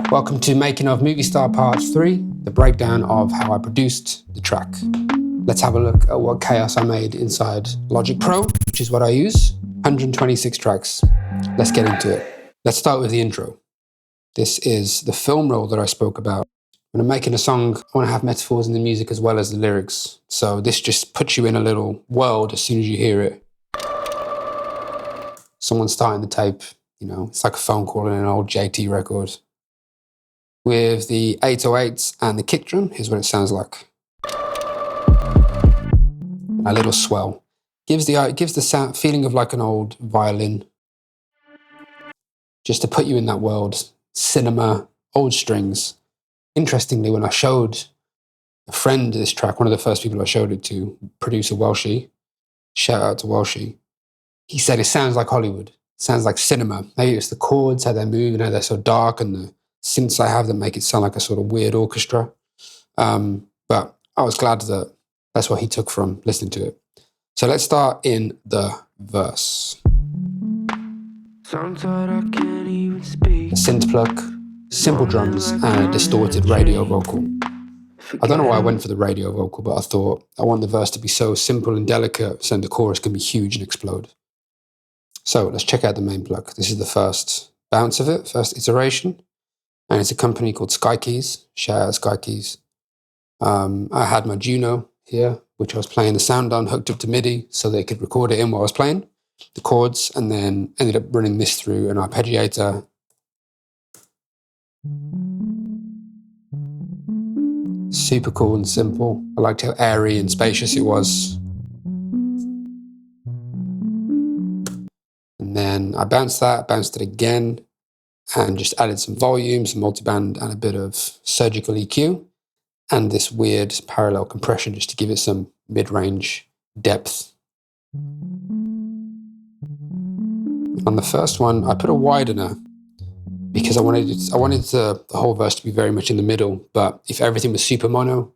Welcome to Making of MOVIESTAR Part 3, the breakdown of how I produced the track. Let's have a look at what chaos I made inside Logic Pro, which is what I use. 126 tracks. Let's get into it. Let's start with the intro. This is the film roll that I spoke about. When I'm making a song, I want to have metaphors in the music as well as the lyrics. So this just puts you in a little world as soon as you hear it. Someone starting the tape, it's like a phone call in an old JT record. With the 808s and the kick drum, here's what it sounds like. A little swell. Gives the sound feeling of like an old violin. Just to put you in that world. Cinema, old strings. Interestingly, when I showed a friend this track, one of the first people I showed it to, producer Welshie, shout out to Welshie, he said it sounds like Hollywood. It sounds like cinema. Maybe it's the chords, how they move, and how they're so dark, and the synths I have that make it sound like a sort of weird orchestra. But I was glad that that's what he took from listening to it. So let's start in the verse. A synth pluck, simple drums, and a distorted radio vocal. I don't know why I went for the radio vocal, but I thought I want the verse to be so simple and delicate, so the chorus can be huge and explode. So let's check out the main pluck. This is the first bounce of it, first iteration. And it's a company called Skykeys. Shout out Skykeys. I had my Juno here, which I was playing the sound on, hooked up to MIDI so they could record it in while I was playing the chords, and then ended up running this through an arpeggiator. Super cool and simple. I liked how airy and spacious it was. And then I bounced it again, and just added some volume, some multiband, and a bit of surgical EQ, and this weird parallel compression just to give it some mid-range depth. On the first one, I put a widener because I wanted the whole verse to be very much in the middle, but if everything was super mono,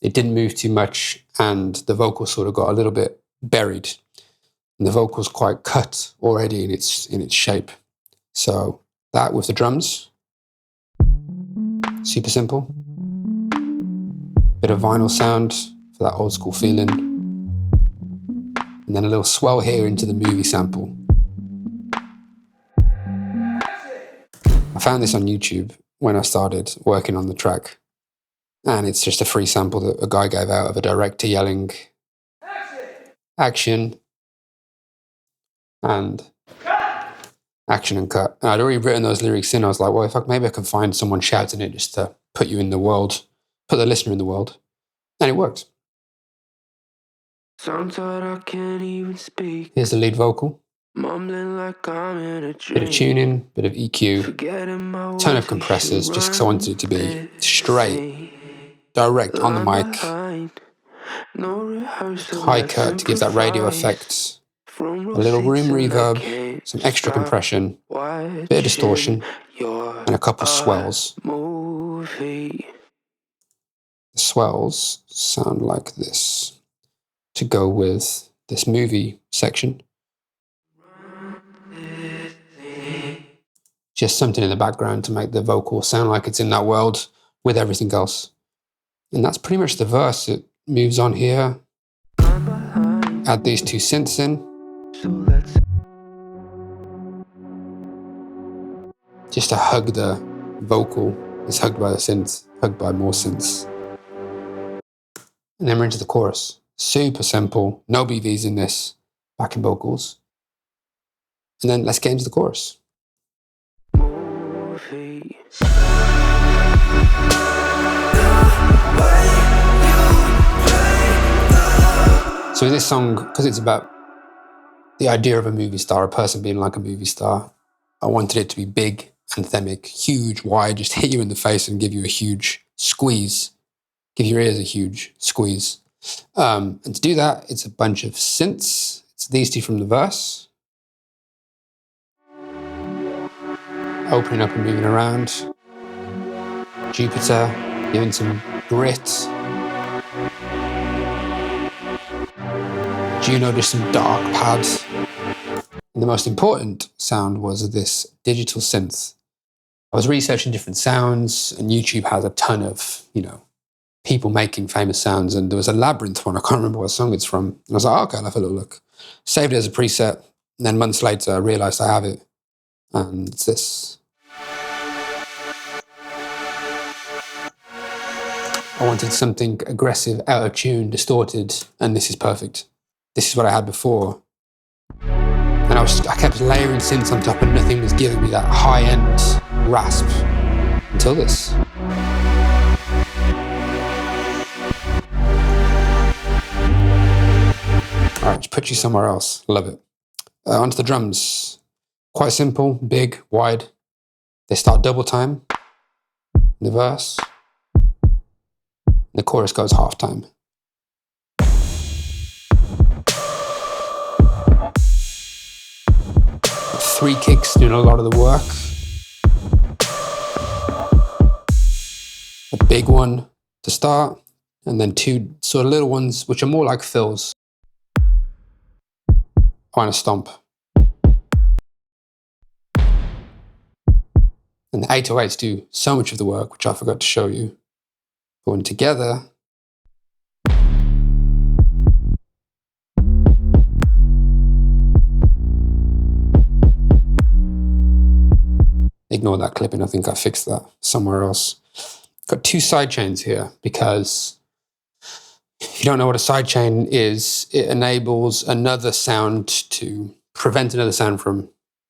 it didn't move too much, and the vocal sort of got a little bit buried. And the vocal's quite cut already in its shape. So that with the drums, super simple. Bit of vinyl sound for that old school feeling. And then a little swell here into the movie sample. I found this on YouTube when I started working on the track. And it's just a free sample that a guy gave out of a director yelling, action, and action and cut. And I'd already written those lyrics in. I was like, well, maybe I can find someone shouting it just to put you in the world, put the listener in the world. And it works. Here's the lead vocal. Bit of tuning, bit of EQ, ton of compressors, just because I wanted it to be straight, direct on the mic. High cut to give that radio effect. A little room reverb, some extra compression, a bit of distortion, and a couple swells. The swells sound like this to go with this movie section. Just something in the background to make the vocal sound like it's in that world with everything else. And that's pretty much the verse. It moves on here. Add these two synths in. Just to hug the vocal. It's hugged by the synths, hugged by more synths. And then we're into the chorus. Super simple. No BVs in this. Backing vocals. And then let's get into the chorus. So in this song, because it's about the idea of a movie star, a person being like a movie star, I wanted it to be big, anthemic, huge, wide, just hit you in the face and give you a huge squeeze. Give your ears a huge squeeze. And to do that, it's a bunch of synths. It's these two from the verse. Opening up and moving around. Jupiter, giving some grit. Juno, just some dark pads. And the most important sound was this digital synth I was researching different sounds, and YouTube has a ton of, people making famous sounds. And there was a Labyrinth one. I can't remember what song it's from. And I was like, okay, I'll have a little look. Saved it as a preset. And then months later, I realized I have it. And it's this. I wanted something aggressive, out of tune, distorted, and this is perfect. This is what I had before. And I kept layering synths on top and nothing was giving me that high-end rasp until this. All right, just put you somewhere else. Love it. Onto the drums. Quite simple, big, wide. They start double time in the verse. And the chorus goes half time. Three kicks doing a lot of the work. A big one to start, and then two sort of little ones, which are more like fills. On a stomp. And the 808s do so much of the work, which I forgot to show you. But when together, ignore that clipping, I think I fixed that somewhere else. Got two sidechains here because if you don't know what a sidechain is, it enables another sound to prevent another sound from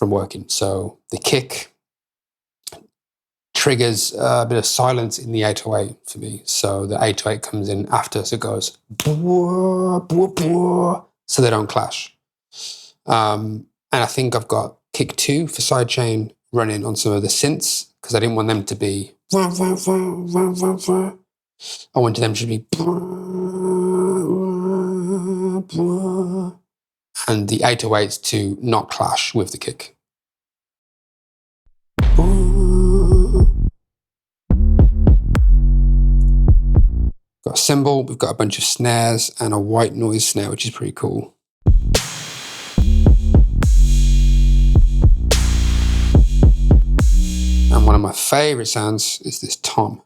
working. So the kick triggers a bit of silence in the 808 for me. So the 808 comes in after, so it goes so they don't clash. And I think I've got kick 2 for sidechain running on some of the synths because I didn't want them to be. I wanted them to be. And the 808s to not clash with the kick. Got a cymbal, we've got a bunch of snares and a white noise snare, which is pretty cool. And one of my favorite sounds is this tom.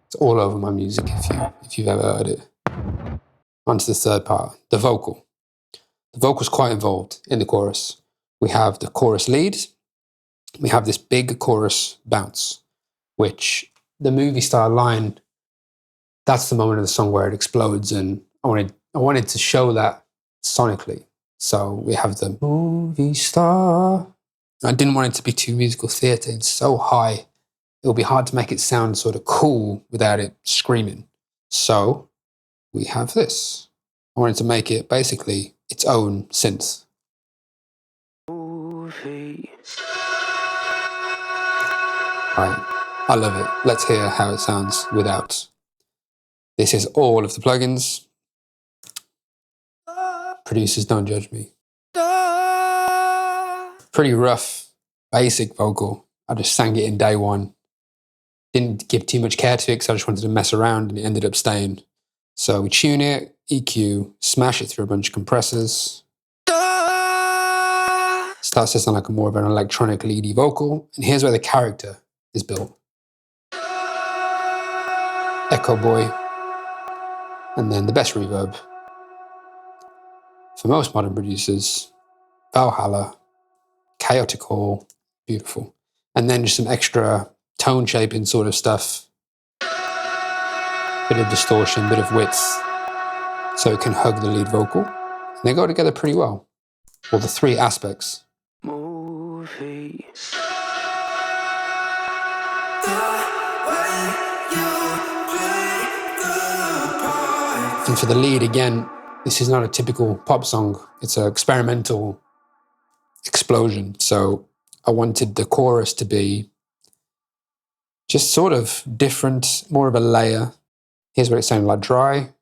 It's all over my music if you've ever heard it. Onto the third part, the vocal. The vocal's quite involved in the chorus. We have the chorus lead. We have this big chorus bounce, which the MOVIESTAR line, that's the moment of the song where it explodes, and I wanted to show that sonically. So we have the MOVIESTAR. I didn't want it to be too musical theatre. It's so high. It'll be hard to make it sound sort of cool without it screaming. So we have this. I wanted to make it basically its own synth. Right, I love it. Let's hear how it sounds without. This is all of the plugins. Producers, don't judge me. Pretty rough, basic vocal. I just sang it in day one. Didn't give too much care to it because I just wanted to mess around, and it ended up staying. So we tune it, EQ, smash it through a bunch of compressors. Starts to sound like more of an electronic leady vocal. And here's where the character is built. Echo Boy. And then the best reverb. For most modern producers, Valhalla, Chaotic Hall, beautiful. And then just some extra tone shaping sort of stuff. Bit of distortion, bit of width, so it can hug the lead vocal. And they go together pretty well. Well, the three aspects. Movie. And for the lead, again, this is not a typical pop song. It's an experimental explosion. So I wanted the chorus to be just sort of different, more of a layer. Here's what it sounded like: dry.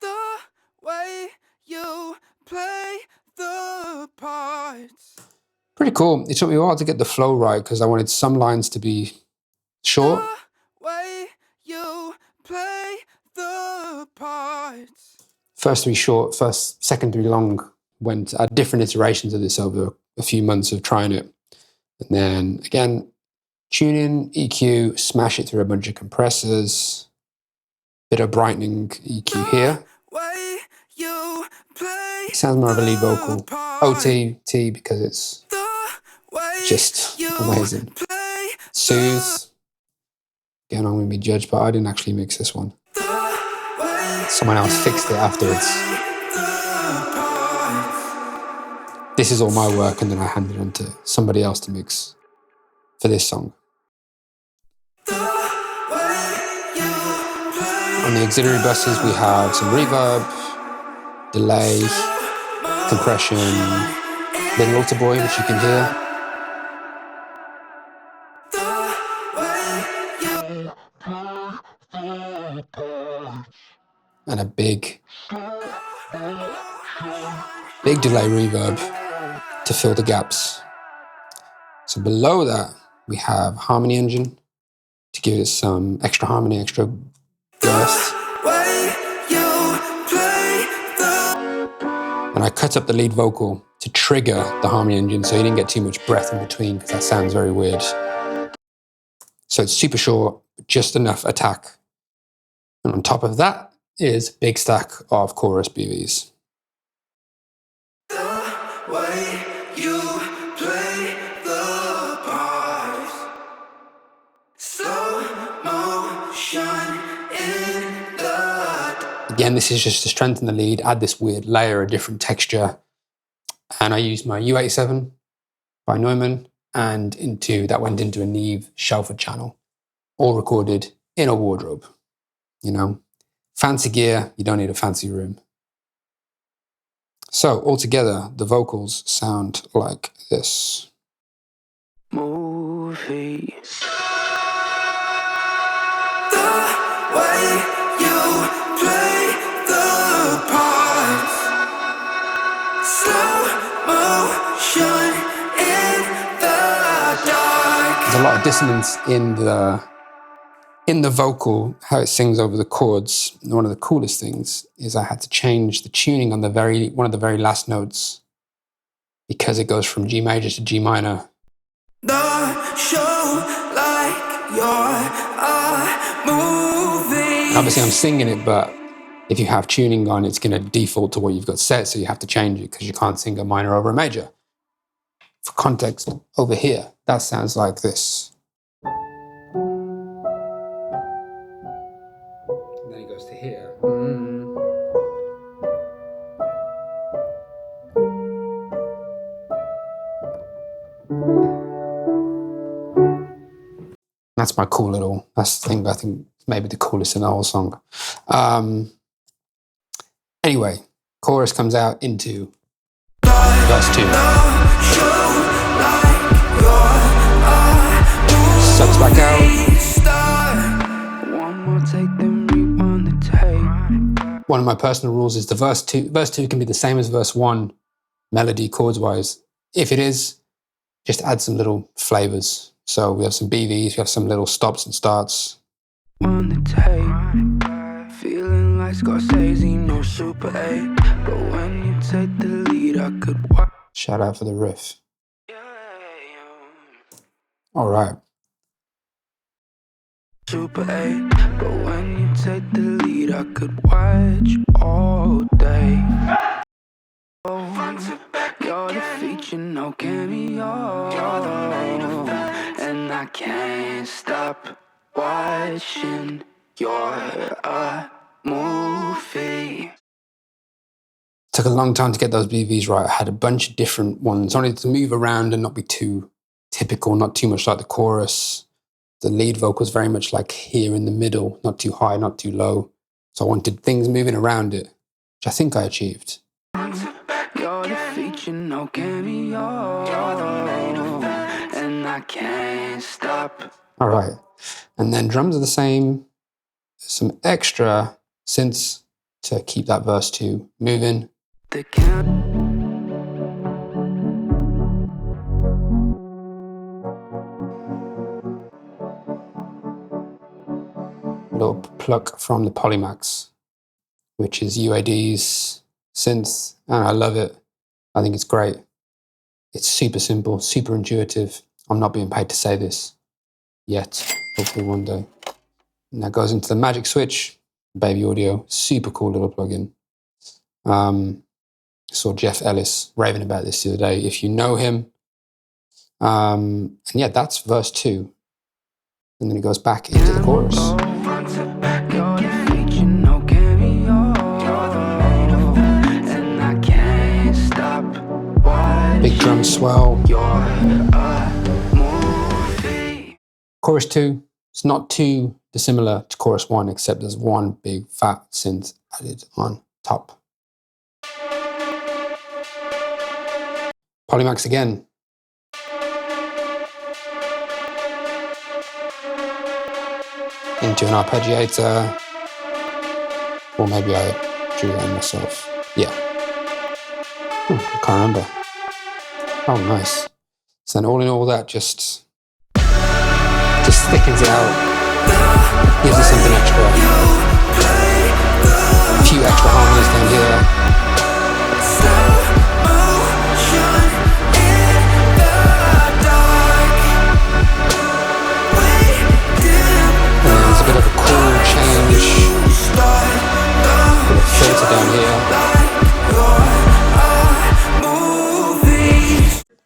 The way you play the parts. Pretty cool. It took me a while to get the flow right because I wanted some lines to be short. The way you play the parts. First three short, second three long went at different iterations of this over a few months of trying it. And then again, tune in, EQ, smash it through a bunch of compressors, bit of brightening EQ here. It sounds more of a lead vocal. OT, T, because it's just amazing. Soothe. Again, I'm going to be judged, but I didn't actually mix this one. Someone else fixed it afterwards. This is all my work, and then I handed it on to somebody else to mix for this song. On the auxiliary buses, we have some reverb, delay, compression, little alter boy, which you can hear. And a big delay reverb to fill the gaps. So below that, we have harmony engine to give it some extra harmony, extra burst. And I cut up the lead vocal to trigger the harmony engine so you didn't get too much breath in between, because that sounds very weird. So it's super short, just enough attack. And on top of that is a big stack of chorus BVs. Again, this is just to strengthen the lead, add this weird layer, a different texture. And I used my U87 by Neumann, and that went into a Neve Shelford Channel, all recorded in a wardrobe. You know, fancy gear, you don't need a fancy room. So altogether, the vocals sound like this. Movies. The way you play the parts, slow motion in the dark. There's a lot of dissonance in the vocal, how it sings over the chords. And one of the coolest things is I had to change the tuning on one of the very last notes, because it goes from G major to G minor. The show like you're a movie. Obviously I'm singing it, but if you have tuning on, it's going to default to what you've got set, so you have to change it because you can't sing a minor over a major. For context, over here, that sounds like this. And then it goes to here. That's my cool little, that's the thing I think maybe the coolest in the whole song. Anyway, chorus comes out into verse 2. Sucks back out. One of my personal rules is the verse 2 can be the same as verse 1 melody chords wise. If it is, just add some little flavors. So we have some BVs, we have some little stops and starts. On the tape, feeling like Scorsese, no Super 8, but when you take the lead, I could watch. Shout out for the riff. All right. Super 8, but when you take the lead, I could watch all day. You're the feature, no cameo. You're the main event, and I can't stop watching. You're a movie. Took a long time to get those BVs right. I had a bunch of different ones. I wanted to move around and not be too typical, not too much like the chorus. The lead vocal is very much like here in the middle, not too high, not too low. So I wanted things moving around it, which I think I achieved. You're the feature, no cameo. And I can't stop. All right. And then drums are the same. Some extra synths to keep that verse 2 moving. A little pluck from the Polymax, which is UAD's synth, and I love it. I think it's great. It's super simple, super intuitive. I'm not being paid to say this yet, hopefully one day. And that goes into the magic switch, Baby Audio, super cool little plugin. Saw Jeff Ellis raving about this the other day, if you know him. And yeah, that's verse 2. And then it goes back into the chorus. Big drum swell. Chorus 2, it's not too dissimilar to chorus 1, except there's one big fat synth added on top. Polymax again. Into an arpeggiator. Or maybe I drew that in myself. Yeah. I can't remember. Oh, nice. So then all in all, that just thickens it out. Gives it something extra. A few extra harmonies down here. Bit of a cool change, bit of filter down here.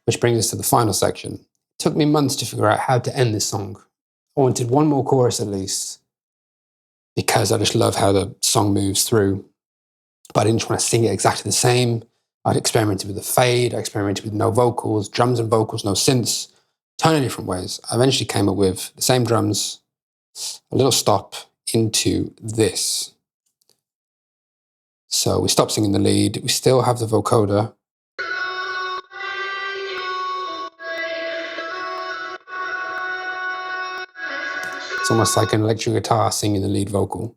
Which brings us to the final section. It took me months to figure out how to end this song. I wanted one more chorus at least, because I just love how the song moves through. But I didn't want to sing it exactly the same. I'd experimented with the fade, I experimented with no vocals, drums and vocals, no synths, a ton of different ways. I eventually came up with the same drums, a little stop into this. So we stop singing the lead. We still have the vocoder. It's almost like an electric guitar singing the lead vocal.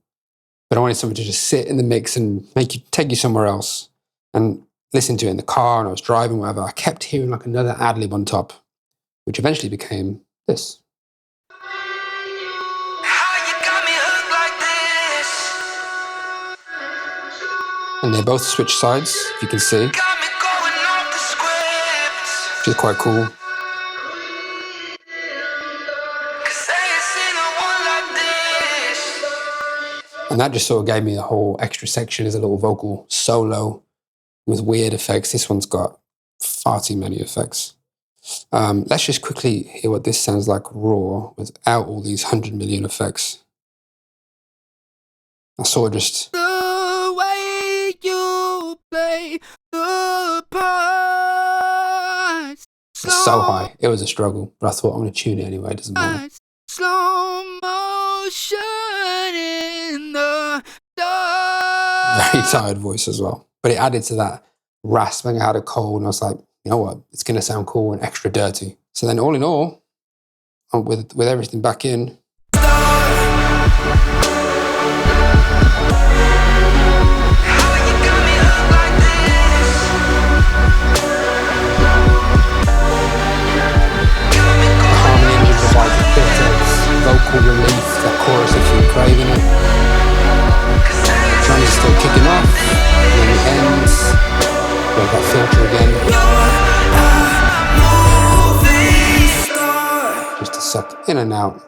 But I wanted something to just sit in the mix and take you somewhere else. And listen to it in the car, and I was driving, whatever. I kept hearing like another ad-lib on top, which eventually became this. And they both switch sides, if you can see, which is quite cool. And that just sort of gave me a whole extra section as a little vocal solo with weird effects. This one's got far too many effects. Let's just quickly hear what this sounds like raw without all these 100 million effects. I sort of just... The way you play the parts. It's so high. It was a struggle, but I thought I'm going to tune it anyway. It doesn't matter. Slow motion in the dark. Very tired voice as well. But it added to that rasping. I had a cold and I was like, you know what? It's going to sound cool and extra dirty. So then all in all, with everything back in, vocal relief, that chorus if you're craving it. Drums still kicking off, and then it ends. We've got filter again. Just to suck in and out.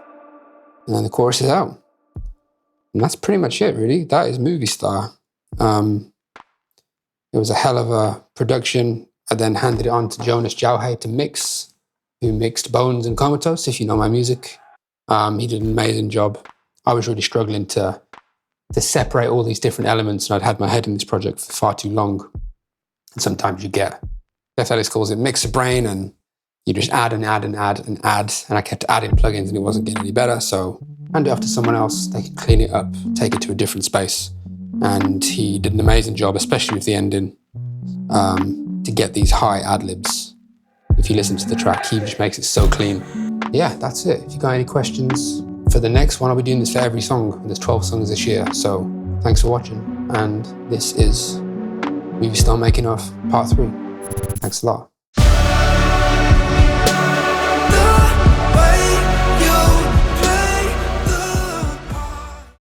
And then the chorus is out. And that's pretty much it, really. That is Movie Star. It was a hell of a production. I then handed it on to Jonas Jauhey to mix, who mixed Bones and Comatose, if you know my music. He did an amazing job. I was really struggling to separate all these different elements, and I'd had my head in this project for far too long. And sometimes you get, Jeff Ellis calls it mixer brain, and you just add and add and add and add. And I kept adding plugins and it wasn't getting any better. So hand it off to someone else. They could clean it up, take it to a different space. And he did an amazing job, especially with the ending, to get these high ad-libs. If you listen to the track, he just makes it so clean. Yeah, that's it. If you got any questions for the next one, I'll be doing this for every song. There's 12 songs this year. So thanks for watching. And this is Movie Star Making Of Part 3. Thanks a lot.